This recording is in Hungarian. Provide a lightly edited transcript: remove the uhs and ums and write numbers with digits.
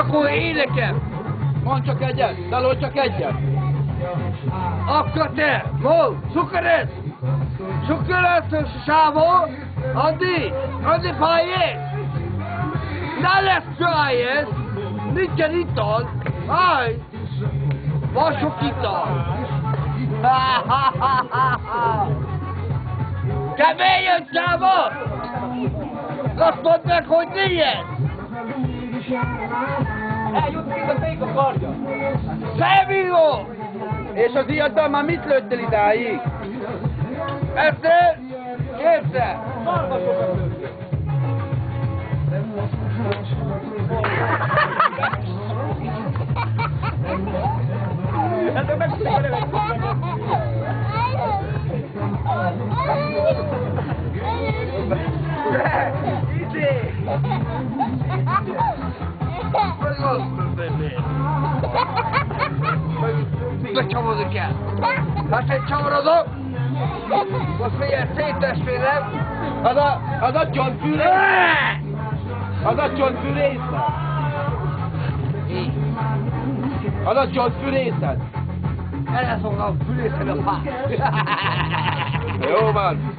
akkor énekel. Mondd csak egyet, dalolj csak egyet. Akkor te, cukares, sávó, Andi pályés. Ne lesz pályés, nincsen ital, van sok ital. Keményen, csávó! Azt mondd meg, hogy milyen! Eljut ki a fék a kardja. Szemigó! És az ilyettel már mit lőttél idáig? Ezzel? Kétszer! Szarvasokat lőttél. Hát meg Becsavarodik el! Hát egy csavarodok! Most figyelj, szép testvérem! Az a csontfűrész! Az a csontfűrészed! Az a csontfűrészed! El fogom fűrészed a pár! Jó van!